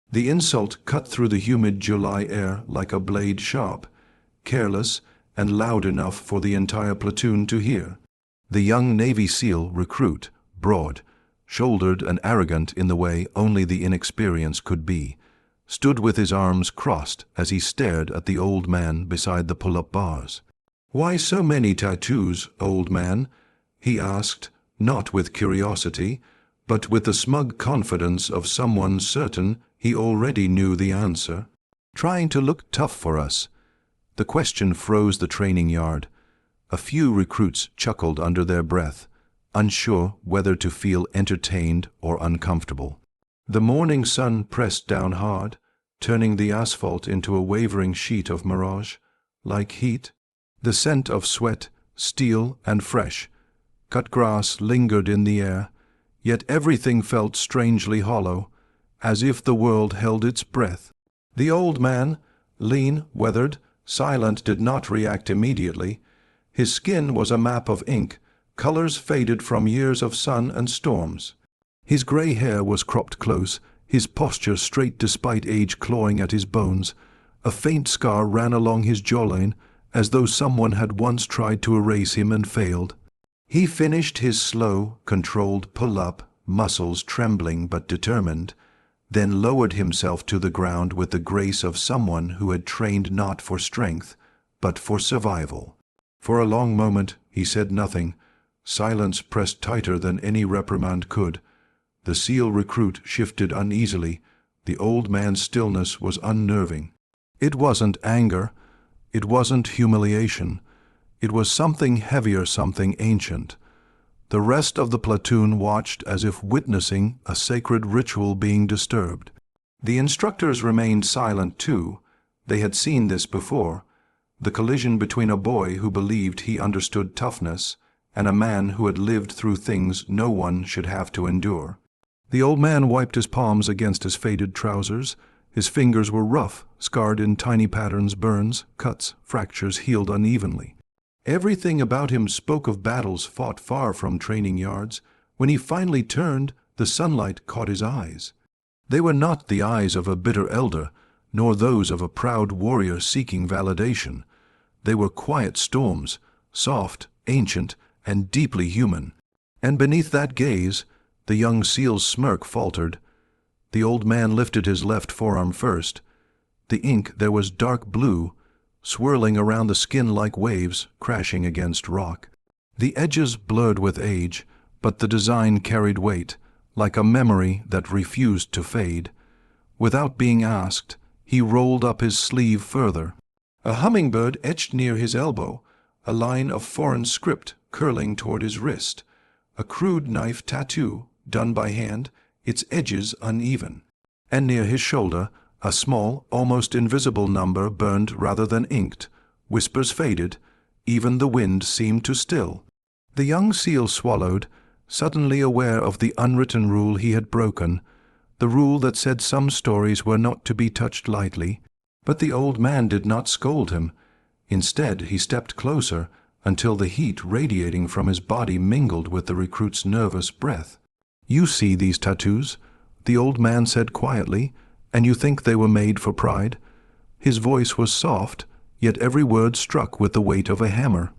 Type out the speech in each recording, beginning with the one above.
The insult cut through the humid July air like a blade sharp, careless, and loud enough for the entire platoon to hear. The young Navy SEAL recruit, broad, shouldered and arrogant in the way only the inexperienced could be, stood with his arms crossed as he stared at the old man beside the pull-up bars. "Why so many tattoos, old man?" he asked, not with curiosity, but with the smug confidence of someone certain he already knew the answer. "Trying to look tough for us." The question froze the training yard. A few recruits chuckled under their breath, unsure whether to feel entertained or uncomfortable. The morning sun pressed down hard, turning the asphalt into a wavering sheet of mirage, like heat. The scent of sweat, steel, and fresh cut grass lingered in the air, yet everything felt strangely hollow, as if the world held its breath. The old man, lean, weathered, silent, did not react immediately. His skin was a map of ink, colors faded from years of sun and storms. His gray hair was cropped close, his posture straight despite age clawing at his bones. A faint scar ran along his jawline, as though someone had once tried to erase him and failed. He finished his slow, controlled pull-up, muscles trembling but determined, then lowered himself to the ground with the grace of someone who had trained not for strength, but for survival. For a long moment he said nothing. Silence pressed tighter than any reprimand could. The SEAL recruit shifted uneasily. The old man's stillness was unnerving. It wasn't anger. It wasn't humiliation. It was something heavier, something ancient. The rest of the platoon watched as if witnessing a sacred ritual being disturbed. The instructors remained silent too. They had seen this before. The collision between a boy who believed he understood toughness and a man who had lived through things no one should have to endure. The old man wiped his palms against his faded trousers. His fingers were rough, scarred in tiny patterns, burns, cuts, fractures healed unevenly. Everything about him spoke of battles fought far from training yards. When he finally turned, the sunlight caught his eyes. They were not the eyes of a bitter elder, nor those of a proud warrior seeking validation. They were quiet storms, soft, ancient, and deeply human. And beneath that gaze, the young SEAL's smirk faltered. The old man lifted his left forearm first. The ink there was dark blue, swirling around the skin like waves crashing against rock. The edges blurred with age, but the design carried weight, like a memory that refused to fade. Without being asked, he rolled up his sleeve further. A hummingbird etched near his elbow, a line of foreign script curling toward his wrist. A crude knife tattoo, done by hand, its edges uneven. And near his shoulder, a small, almost invisible number burned rather than inked. Whispers faded. Even the wind seemed to still. The young SEAL swallowed, suddenly aware of the unwritten rule he had broken, the rule that said some stories were not to be touched lightly. But the old man did not scold him. Instead, he stepped closer until the heat radiating from his body mingled with the recruit's nervous breath. "You see these tattoos," the old man said quietly, "and you think they were made for pride?" His voice was soft, yet every word struck with the weight of a hammer.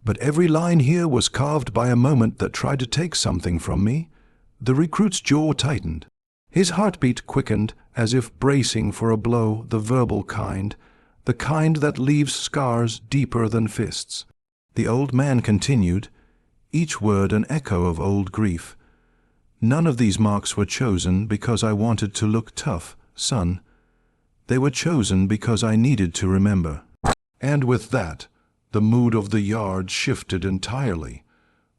"But every line here was carved by a moment that tried to take something from me." The recruit's jaw tightened. His heartbeat quickened, as if bracing for a blow, the verbal kind, the kind that leaves scars deeper than fists. The old man continued, each word an echo of old grief. "None of these marks were chosen because I wanted to look tough, son. They were chosen because I needed to remember." And with that, the mood of the yard shifted entirely.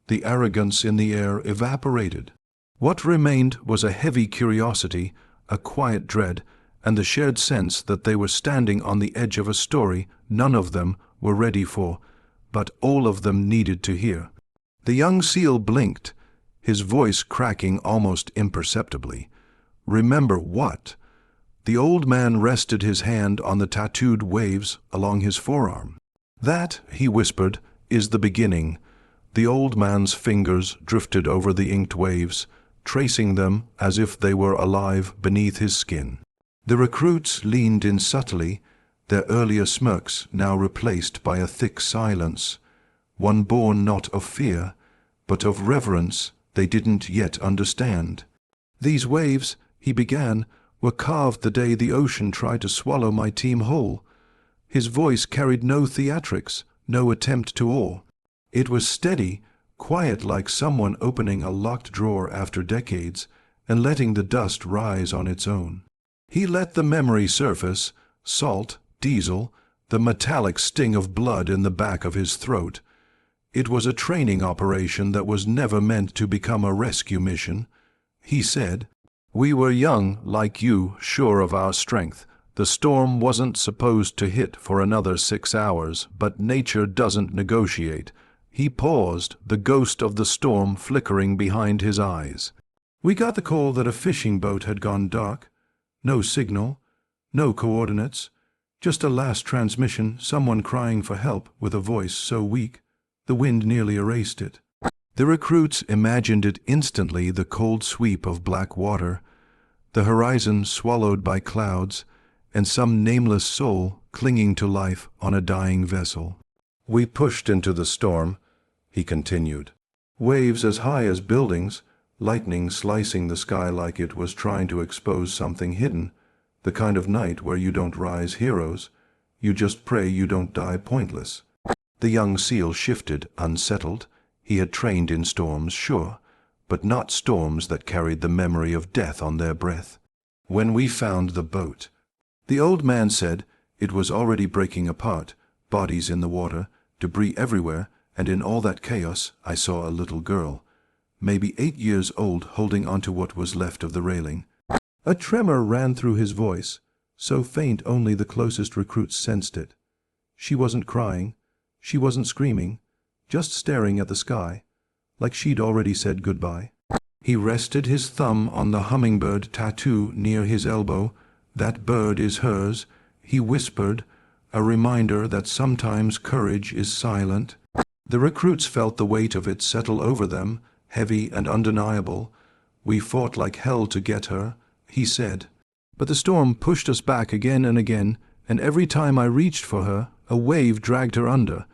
The arrogance in the air evaporated. What remained was a heavy curiosity, a quiet dread, and the shared sense that they were standing on the edge of a story none of them were ready for, but all of them needed to hear. The young SEAL blinked, his voice cracking almost imperceptibly. "Remember what?" The old man rested his hand on the tattooed waves along his forearm. "That," he whispered, "is the beginning." The old man's fingers drifted over the inked waves, tracing them as if they were alive beneath his skin. The recruits leaned in subtly, their earlier smirks now replaced by a thick silence, one born not of fear, but of reverence they didn't yet understand. "These waves," he began, "were carved the day the ocean tried to swallow my team whole." His voice carried no theatrics, no attempt to awe. It was steady, quiet, like someone opening a locked drawer after decades and letting the dust rise on its own. He let the memory surface, salt, diesel, the metallic sting of blood in the back of his throat. It was a training operation that was never meant to become a rescue mission. He said, "We were young, like you, sure of our strength. The storm wasn't supposed to hit for another 6 hours, but nature doesn't negotiate." He paused, the ghost of the storm flickering behind his eyes. "We got the call that a fishing boat had gone dark. No signal, no coordinates, just a last transmission, someone crying for help with a voice so weak the wind nearly erased it." The recruits imagined it instantly, the cold sweep of black water, the horizon swallowed by clouds, and some nameless soul clinging to life on a dying vessel. "We pushed into the storm," he continued. "Waves as high as buildings, lightning slicing the sky like it was trying to expose something hidden, the kind of night where you don't rise heroes, you just pray you don't die pointless." The young SEAL shifted, unsettled. He had trained in storms, sure, but not storms that carried the memory of death on their breath. "When we found the boat," the old man said, "it was already breaking apart, bodies in the water, debris everywhere, and in all that chaos I saw a little girl, maybe 8 years old, holding onto what was left of the railing." A tremor ran through his voice, so faint only the closest recruits sensed it. She wasn't crying, she wasn't screaming, just staring at the sky, like she'd already said goodbye. He rested his thumb on the hummingbird tattoo near his elbow. "That bird is hers," he whispered, a reminder that sometimes courage is silent. The recruits felt the weight of it settle over them, heavy and undeniable. "We fought like hell to get her," he said. "But the storm pushed us back again and again, and every time I reached for her, a wave dragged her under.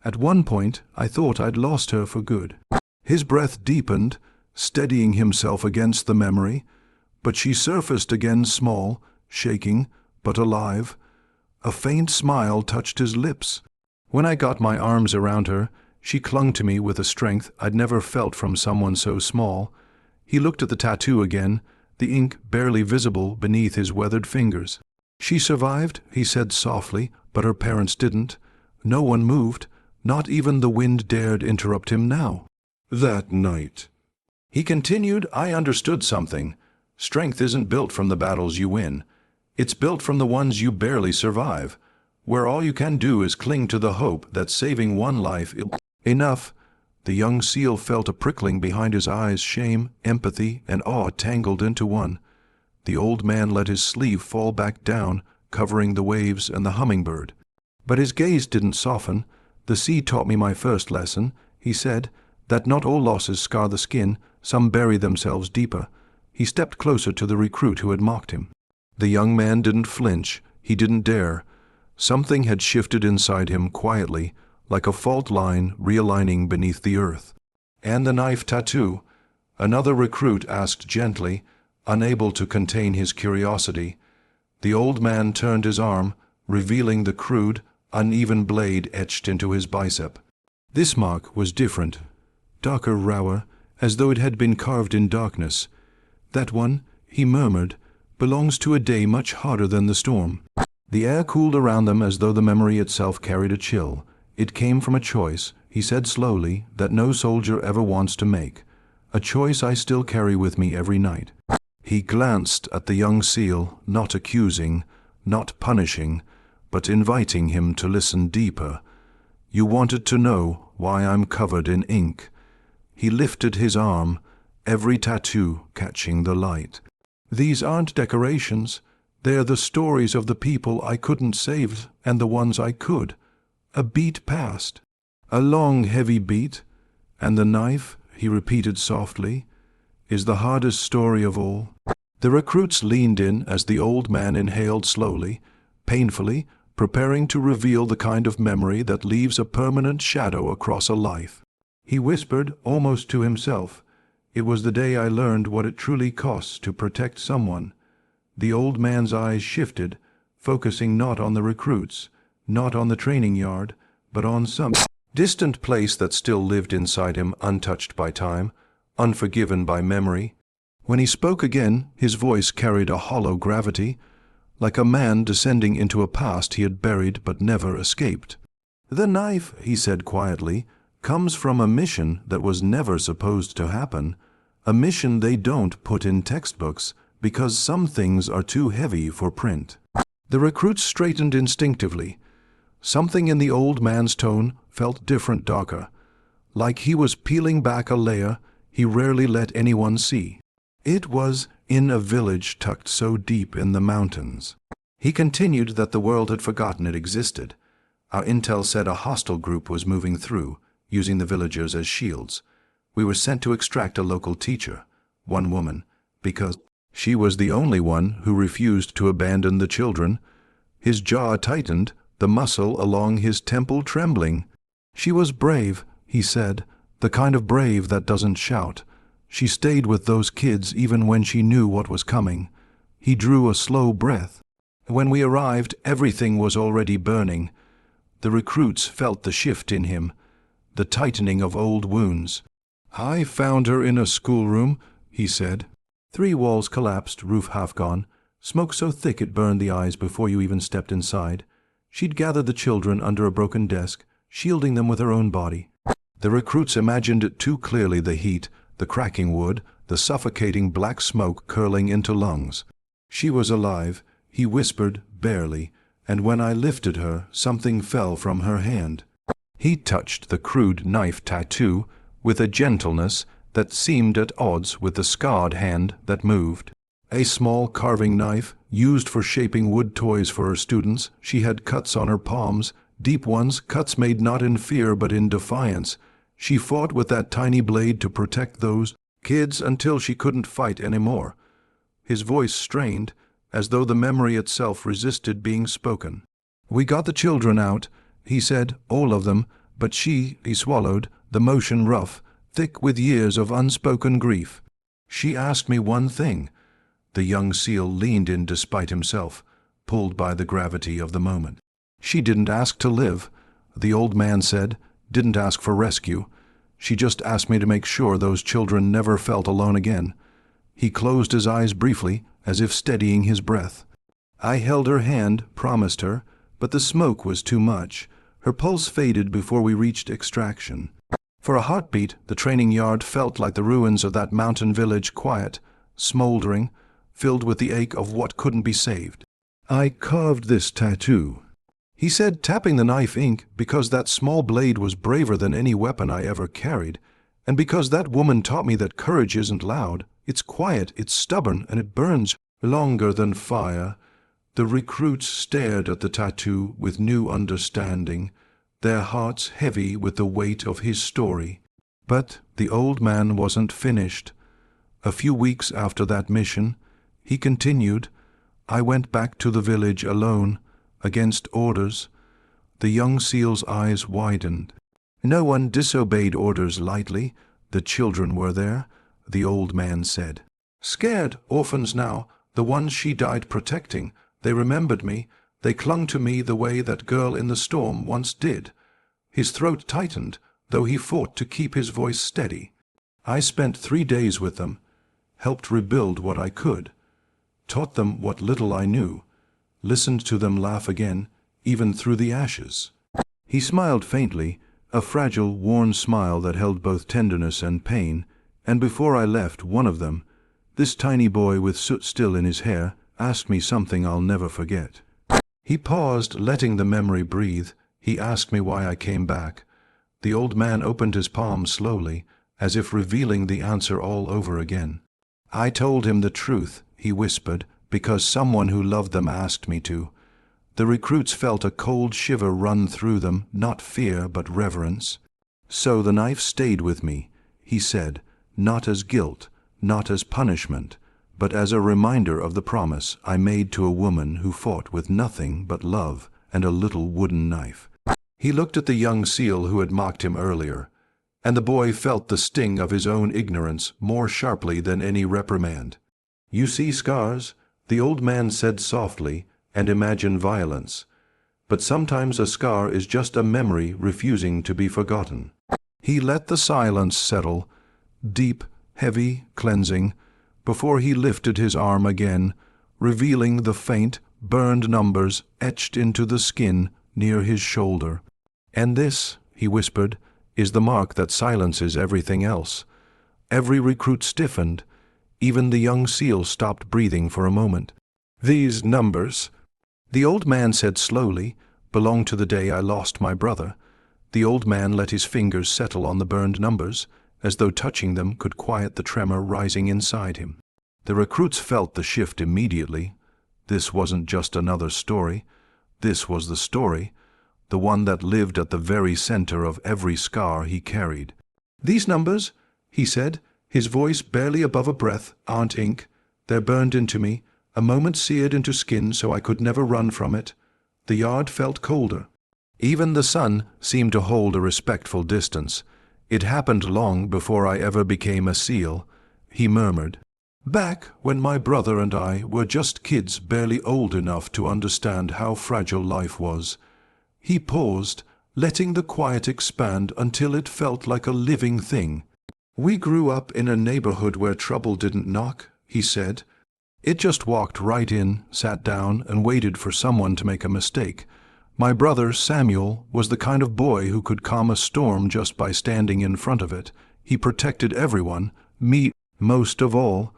At one point, I thought I'd lost her for good." His breath deepened, steadying himself against the memory, but she surfaced again, small, shaking, but alive. A faint smile touched his lips. "When I got my arms around her, she clung to me with a strength I'd never felt from someone so small." He looked at the tattoo again, the ink barely visible beneath his weathered fingers. "She survived," he said softly, "but her parents didn't. No one moved, not even the wind dared interrupt him now." "That night," he continued, "I understood something. Strength isn't built from the battles you win. It's built from the ones you barely survive, where all you can do is cling to the hope that saving one life enough." The young SEAL felt a prickling behind his eyes, shame, empathy, and awe tangled into one. The old man let his sleeve fall back down, covering the waves and the hummingbird. But his gaze didn't soften. "The sea taught me my first lesson," he said, "that not all losses scar the skin, some bury themselves deeper." He stepped closer to the recruit who had mocked him. The young man didn't flinch, he didn't dare. Something had shifted inside him quietly, like a fault line realigning beneath the earth. "And the knife tattoo?" another recruit asked gently, unable to contain his curiosity. The old man turned his arm, revealing the crude, uneven blade etched into his bicep. This mark was different, darker, rawer, as though it had been carved in darkness. "That one," he murmured, "belongs to a day much harder than the storm." The air cooled around them as though the memory itself carried a chill. It came from a choice, he said slowly, that no soldier ever wants to make. "A choice I still carry with me every night." He glanced at the young SEAL, not accusing, not punishing, but inviting him to listen deeper. "You wanted to know why I'm covered in ink." He lifted his arm, every tattoo catching the light. "These aren't decorations. They're the stories of the people I couldn't save and the ones I could. A beat passed. A long, heavy beat. And the knife," he repeated softly, "is the hardest story of all." The recruits leaned in as the old man inhaled slowly, painfully, preparing to reveal the kind of memory that leaves a permanent shadow across a life. He whispered, almost to himself, "It was the day I learned what it truly costs to protect someone." The old man's eyes shifted, focusing not on the recruits, not on the training yard, but on some distant place that still lived inside him, untouched by time, unforgiven by memory. When he spoke again, his voice carried a hollow gravity, like a man descending into a past he had buried but never escaped. "The knife," he said quietly, "comes from a mission that was never supposed to happen, a mission they don't put in textbooks because some things are too heavy for print." The recruits straightened instinctively. Something in the old man's tone felt different, darker, like he was peeling back a layer he rarely let anyone see. It was in a village tucked so deep in the mountains. He continued that the world had forgotten it existed. Our intel said a hostile group was moving through, using the villagers as shields. We were sent to extract a local teacher, one woman, because she was the only one who refused to abandon the children. His jaw tightened, the muscle along his temple trembling. "She was brave," he said, "the kind of brave that doesn't shout. She stayed with those kids even when she knew what was coming." He drew a slow breath. When we arrived, everything was already burning. The recruits felt the shift in him, the tightening of old wounds. "I found her in a schoolroom," he said. 3 walls collapsed, roof half gone, smoke so thick it burned the eyes before you even stepped inside. She'd gathered the children under a broken desk, shielding them with her own body. The recruits imagined it too clearly, the heat, the cracking wood, the suffocating black smoke curling into lungs. "She was alive," he whispered, barely, "and when I lifted her, something fell from her hand." He touched the crude knife tattoo with a gentleness that seemed at odds with the scarred hand that moved. A small carving knife, used for shaping wood toys for her students. She had cuts on her palms, deep ones, cuts made not in fear but in defiance. She fought with that tiny blade to protect those kids until she couldn't fight anymore. His voice strained, as though the memory itself resisted being spoken. "We got the children out," he said, "all of them, but he swallowed, the motion rough, thick with years of unspoken grief. She asked me one thing." The young SEAL leaned in despite himself, pulled by the gravity of the moment. "She didn't ask to live," the old man said, "didn't ask for rescue. She just asked me to make sure those children never felt alone again." He closed his eyes briefly, as if steadying his breath. I held her hand, promised her, but the smoke was too much. Her pulse faded before we reached extraction. For a heartbeat, the training yard felt like the ruins of that mountain village, quiet, smoldering, filled with the ache of what couldn't be saved. "I carved this tattoo," he said, tapping the knife ink, "because that small blade was braver than any weapon I ever carried, and because that woman taught me that courage isn't loud, it's quiet, it's stubborn, and it burns longer than fire." The recruits stared at the tattoo with new understanding, their hearts heavy with the weight of his story. But the old man wasn't finished. A few weeks after that mission, he continued, "I went back to the village alone, against orders." The young SEAL's eyes widened. "No one disobeyed orders lightly. The children were there," the old man said. "Scared orphans now, the ones she died protecting. They remembered me. They clung to me the way that girl in the storm once did." His throat tightened, though he fought to keep his voice steady. "I spent 3 days with them, helped rebuild what I could, taught them what little I knew, listened to them laugh again, even through the ashes." He smiled faintly, a fragile, worn smile that held both tenderness and pain, and before I left, one of them, this tiny boy with soot still in his hair, asked me something I'll never forget. He paused, letting the memory breathe. He asked me why I came back. The old man opened his palm slowly, as if revealing the answer all over again. "I told him the truth," he whispered, "because someone who loved them asked me to." The recruits felt a cold shiver run through them, not fear but reverence. "So the knife stayed with me," he said, "not as guilt, not as punishment, but as a reminder of the promise I made to a woman who fought with nothing but love and a little wooden knife. He looked at the young seal who had mocked him earlier, and the boy felt the sting of his own ignorance more sharply than any reprimand. "You see scars," the old man said softly, "and imagine violence. But sometimes a scar is just a memory refusing to be forgotten." He let the silence settle, deep, heavy, cleansing, before he lifted his arm again, revealing the faint, burned numbers etched into the skin near his shoulder. "And this," he whispered, "is the mark that silences everything else." Every recruit stiffened. Even the young seal stopped breathing for a moment. "These numbers," the old man said slowly, "belong to the day I lost my brother." The old man let his fingers settle on the burned numbers, as though touching them could quiet the tremor rising inside him. The recruits felt the shift immediately. This wasn't just another story. This was the story, the one that lived at the very center of every scar he carried. "These numbers," he said, his voice barely above a breath, "aren't ink. They're burned into me, a moment seared into skin so I could never run from it." The yard felt colder. Even the sun seemed to hold a respectful distance. "It happened long before I ever became a seal," he murmured. "Back when my brother and I were just kids barely old enough to understand how fragile life was." He paused, letting the quiet expand until it felt like a living thing. "We grew up in a neighborhood where trouble didn't knock," he said. "It just walked right in, sat down, and waited for someone to make a mistake. My brother, Samuel, was the kind of boy who could calm a storm just by standing in front of it. He protected everyone, me most of all."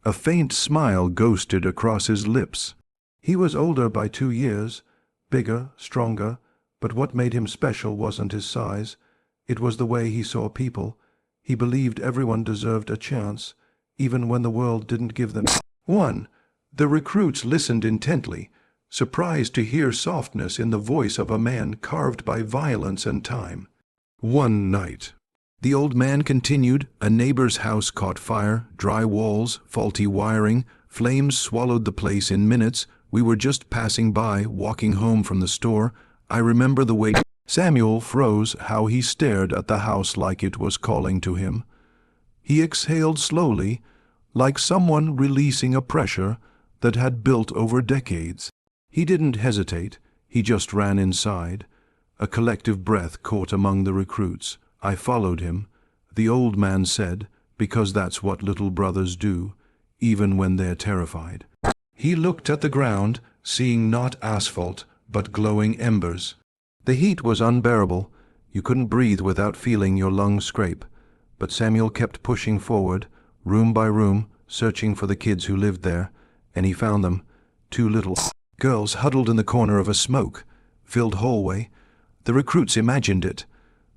A faint smile ghosted across his lips. "He was older by 2 years, bigger, stronger, but what made him special wasn't his size. It was the way he saw people. He believed everyone deserved a chance, even when the world didn't give them one." The recruits listened intently, surprised to hear softness in the voice of a man carved by violence and time. "One night," the old man continued, "a neighbor's house caught fire, dry walls, faulty wiring, flames swallowed the place in minutes. We were just passing by, walking home from the store. I remember the way—" Samuel froze, how he stared at the house like it was calling to him. He exhaled slowly, like someone releasing a pressure that had built over decades. He didn't hesitate, he just ran inside. A collective breath caught among the recruits. I followed him, the old man said, because that's what little brothers do, even when they're terrified. He looked at the ground, seeing not asphalt, but glowing embers. The heat was unbearable. You couldn't breathe without feeling your lungs scrape. But Samuel kept pushing forward, room by room, searching for the kids who lived there, and he found them, 2 little girls huddled in the corner of a smoke-filled hallway. The recruits imagined it.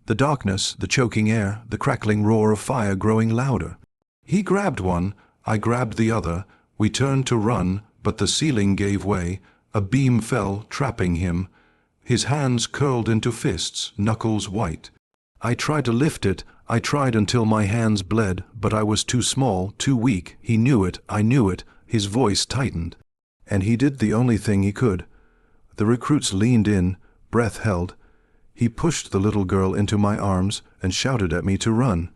The darkness, the choking air, the crackling roar of fire growing louder. He grabbed one, I grabbed the other. We turned to run, but the ceiling gave way. A beam fell, trapping him. His hands curled into fists, knuckles white. I tried to lift it. I tried until my hands bled, but I was too small, too weak. He knew it, I knew it. His voice tightened. And he did the only thing he could. The recruits leaned in, breath held. He pushed the little girl into my arms and shouted at me to run.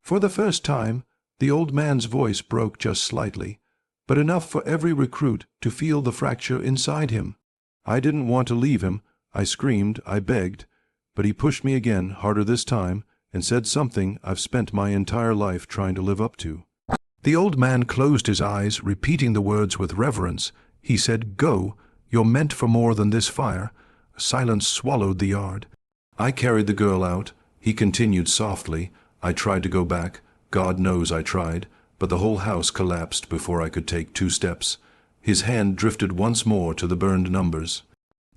For the first time, the old man's voice broke just slightly, but enough for every recruit to feel the fracture inside him. I didn't want to leave him. I screamed, I begged, but he pushed me again, harder this time, and said something I've spent my entire life trying to live up to. The old man closed his eyes, repeating the words with reverence. He said, "Go, you're meant for more than this fire." Silence swallowed the yard. I carried the girl out. He continued softly. I tried to go back. God knows I tried, but the whole house collapsed before I could take 2 steps. His hand drifted once more to the burned numbers.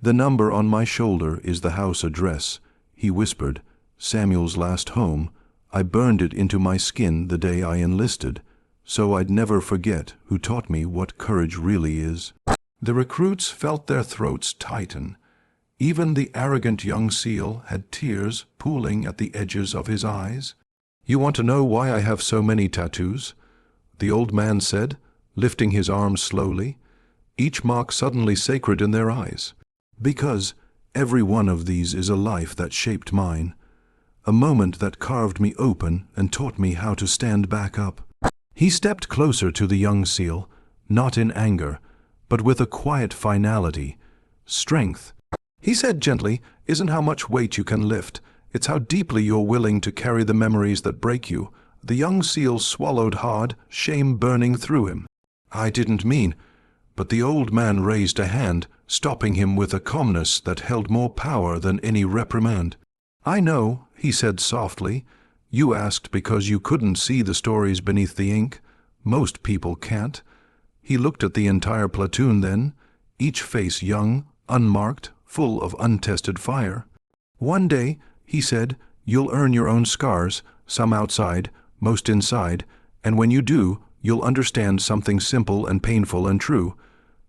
"The number on my shoulder is the house address," he whispered. "Samuel's last home. I burned it into my skin the day I enlisted, so I'd never forget who taught me what courage really is." The recruits felt their throats tighten. Even the arrogant young seal had tears pooling at the edges of his eyes. "You want to know why I have so many tattoos?" the old man said, lifting his arms slowly, each mark suddenly sacred in their eyes. Because every one of these is a life that shaped mine, a moment that carved me open and taught me how to stand back up. He stepped closer to the young seal, not in anger, but with a quiet finality. Strength, he said gently, isn't how much weight you can lift. It's how deeply you're willing to carry the memories that break you. The young seal swallowed hard, shame burning through him. I didn't mean, but the old man raised a hand, stopping him with a calmness that held more power than any reprimand. I know, he said softly. You asked because you couldn't see the stories beneath the ink. Most people can't. He looked at the entire platoon then, each face young, unmarked, full of untested fire. One day, he said, you'll earn your own scars, some outside, most inside, and when you do, you'll understand something simple and painful and true.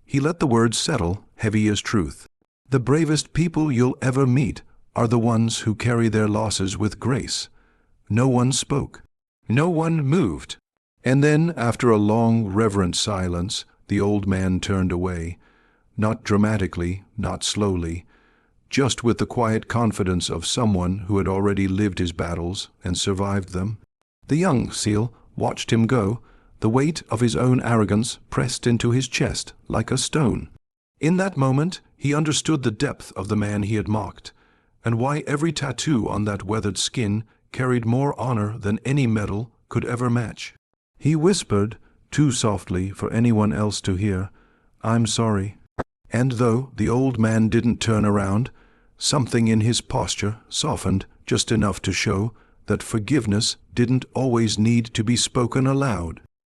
He let the words settle, heavy as truth. The bravest people you'll ever meet are the ones who carry their losses with grace. No one spoke. No one moved. And then, after a long, reverent silence, the old man turned away, not dramatically, not slowly, just with the quiet confidence of someone who had already lived his battles and survived them. The young seal watched him go, the weight of his own arrogance pressed into his chest like a stone. In that moment, he understood the depth of the man he had mocked, and why every tattoo on that weathered skin carried more honor than any medal could ever match. He whispered, too softly for anyone else to hear, "I'm sorry." And though the old man didn't turn around, something in his posture softened just enough to show that forgiveness didn't always need to be spoken aloud.